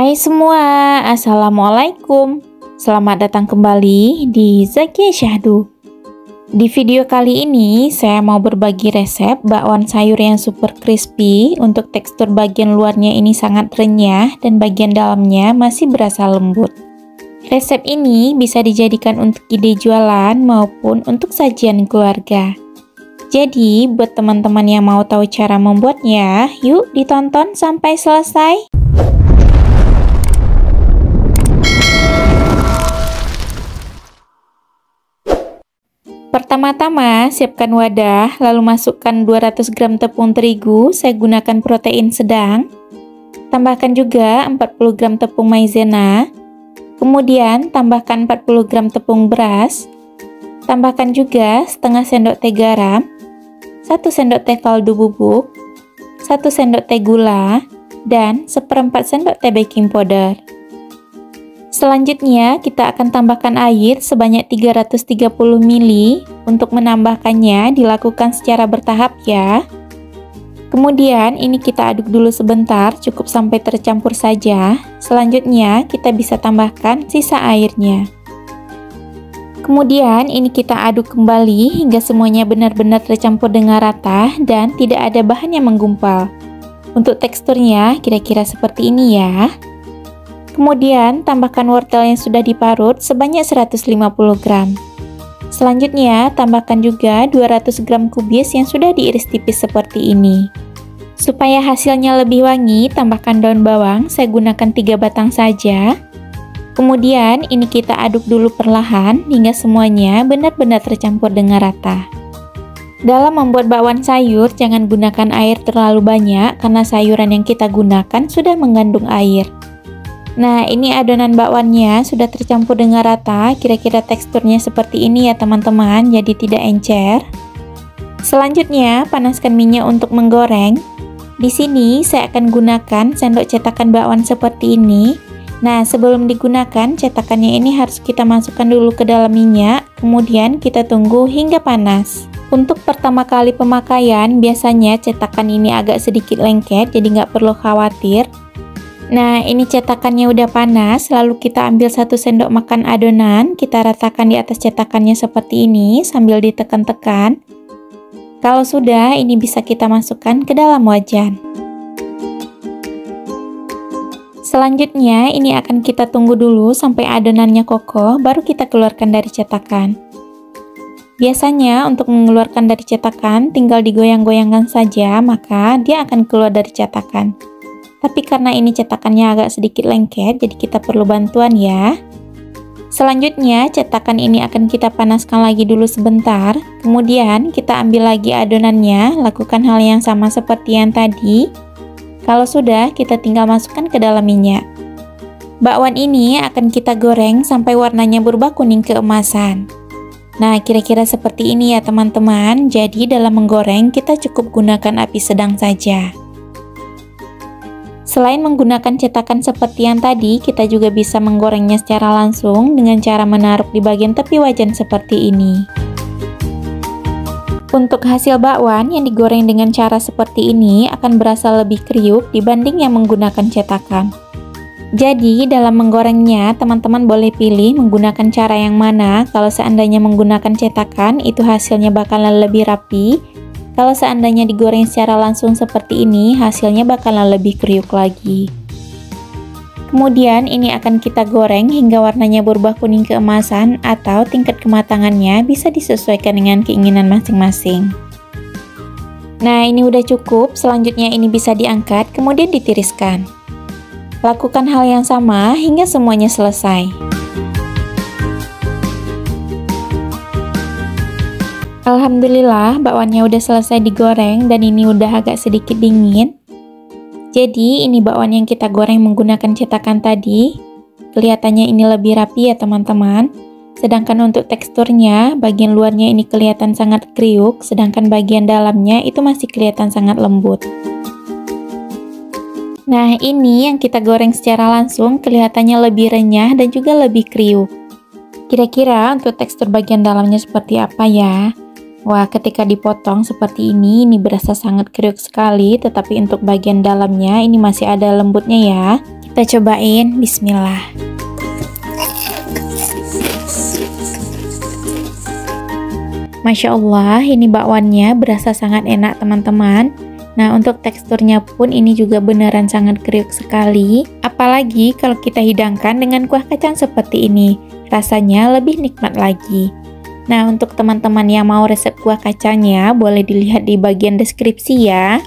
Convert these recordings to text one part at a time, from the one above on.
Hai semua, Assalamualaikum. Selamat datang kembali di Zakia Syahdu. Di video kali ini, saya mau berbagi resep bakwan sayur yang super crispy. Untuk tekstur bagian luarnya ini sangat renyah dan bagian dalamnya masih berasa lembut. Resep ini bisa dijadikan untuk ide jualan maupun untuk sajian keluarga. Jadi, buat teman-teman yang mau tahu cara membuatnya, yuk ditonton sampai selesai. Pertama-tama, siapkan wadah, lalu masukkan 200 gram tepung terigu, saya gunakan protein sedang. Tambahkan juga 40 gram tepung maizena. Kemudian, tambahkan 40 gram tepung beras. Tambahkan juga setengah sendok teh garam, 1 sendok teh kaldu bubuk, 1 sendok teh gula, dan 1/4 sendok teh baking powder. Selanjutnya, kita akan tambahkan air sebanyak 330 ml. Untuk menambahkannya, dilakukan secara bertahap ya. Kemudian, ini kita aduk dulu sebentar, cukup sampai tercampur saja. Selanjutnya, kita bisa tambahkan sisa airnya. Kemudian, ini kita aduk kembali hingga semuanya benar-benar tercampur dengan rata dan tidak ada bahan yang menggumpal. Untuk teksturnya, kira-kira seperti ini ya. Kemudian, tambahkan wortel yang sudah diparut sebanyak 150 gram. Selanjutnya, tambahkan juga 200 gram kubis yang sudah diiris tipis seperti ini. Supaya hasilnya lebih wangi, tambahkan daun bawang, saya gunakan 3 batang saja. Kemudian, ini kita aduk dulu perlahan hingga semuanya benar-benar tercampur dengan rata. Dalam membuat bakwan sayur, jangan gunakan air terlalu banyak karena sayuran yang kita gunakan sudah mengandung air. Nah, ini adonan bakwannya sudah tercampur dengan rata, kira-kira teksturnya seperti ini ya teman-teman, jadi tidak encer. Selanjutnya, panaskan minyak untuk menggoreng. Di sini saya akan gunakan sendok cetakan bakwan seperti ini. Nah, sebelum digunakan, cetakannya ini harus kita masukkan dulu ke dalam minyak, kemudian kita tunggu hingga panas. Untuk pertama kali pemakaian, biasanya cetakan ini agak sedikit lengket, jadi nggak perlu khawatir. Nah, ini cetakannya udah panas, lalu kita ambil 1 sendok makan adonan, kita ratakan di atas cetakannya seperti ini sambil ditekan-tekan. Kalau sudah, ini bisa kita masukkan ke dalam wajan. Selanjutnya, ini akan kita tunggu dulu sampai adonannya kokoh, baru kita keluarkan dari cetakan. Biasanya untuk mengeluarkan dari cetakan, tinggal digoyang-goyangkan saja, maka dia akan keluar dari cetakan. Tapi karena ini cetakannya agak sedikit lengket, jadi kita perlu bantuan ya. Selanjutnya, cetakan ini akan kita panaskan lagi dulu sebentar. Kemudian, kita ambil lagi adonannya, lakukan hal yang sama seperti yang tadi. Kalau sudah, kita tinggal masukkan ke dalam minyak. Bakwan ini akan kita goreng sampai warnanya berubah kuning keemasan. Nah, kira-kira seperti ini ya teman-teman. Jadi, dalam menggoreng, kita cukup gunakan api sedang saja. Selain menggunakan cetakan seperti yang tadi, kita juga bisa menggorengnya secara langsung dengan cara menaruh di bagian tepi wajan seperti ini. Untuk hasil bakwan yang digoreng dengan cara seperti ini akan berasa lebih kriuk dibanding yang menggunakan cetakan. Jadi, dalam menggorengnya, teman-teman boleh pilih menggunakan cara yang mana. Kalau seandainya menggunakan cetakan, itu hasilnya bakalan lebih rapi. Kalau seandainya digoreng secara langsung seperti ini, hasilnya bakalan lebih kriuk lagi. Kemudian ini akan kita goreng hingga warnanya berubah kuning keemasan atau tingkat kematangannya bisa disesuaikan dengan keinginan masing-masing. Nah, ini udah cukup, selanjutnya ini bisa diangkat, kemudian ditiriskan. Lakukan hal yang sama hingga semuanya selesai. Alhamdulillah, bakwannya udah selesai digoreng dan ini udah agak sedikit dingin. Jadi, ini bakwan yang kita goreng menggunakan cetakan tadi. Kelihatannya ini lebih rapi ya teman-teman. Sedangkan untuk teksturnya, bagian luarnya ini kelihatan sangat kriuk, sedangkan bagian dalamnya itu masih kelihatan sangat lembut. Nah, ini yang kita goreng secara langsung kelihatannya lebih renyah dan juga lebih kriuk. Kira-kira untuk tekstur bagian dalamnya seperti apa ya? Wah, ketika dipotong seperti ini berasa sangat kriuk sekali, tetapi untuk bagian dalamnya ini masih ada lembutnya ya. Kita cobain, bismillah. Masya Allah, ini bakwannya berasa sangat enak teman-teman. Nah, untuk teksturnya pun ini juga beneran sangat kriuk sekali. Apalagi kalau kita hidangkan dengan kuah kacang seperti ini, rasanya lebih nikmat lagi. Nah, untuk teman-teman yang mau resep kuah kacangnya, boleh dilihat di bagian deskripsi ya.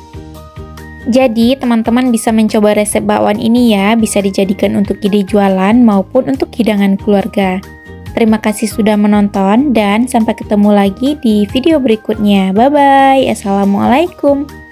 Jadi, teman-teman bisa mencoba resep bakwan ini ya, bisa dijadikan untuk ide jualan maupun untuk hidangan keluarga. Terima kasih sudah menonton dan sampai ketemu lagi di video berikutnya. Bye-bye. Assalamualaikum.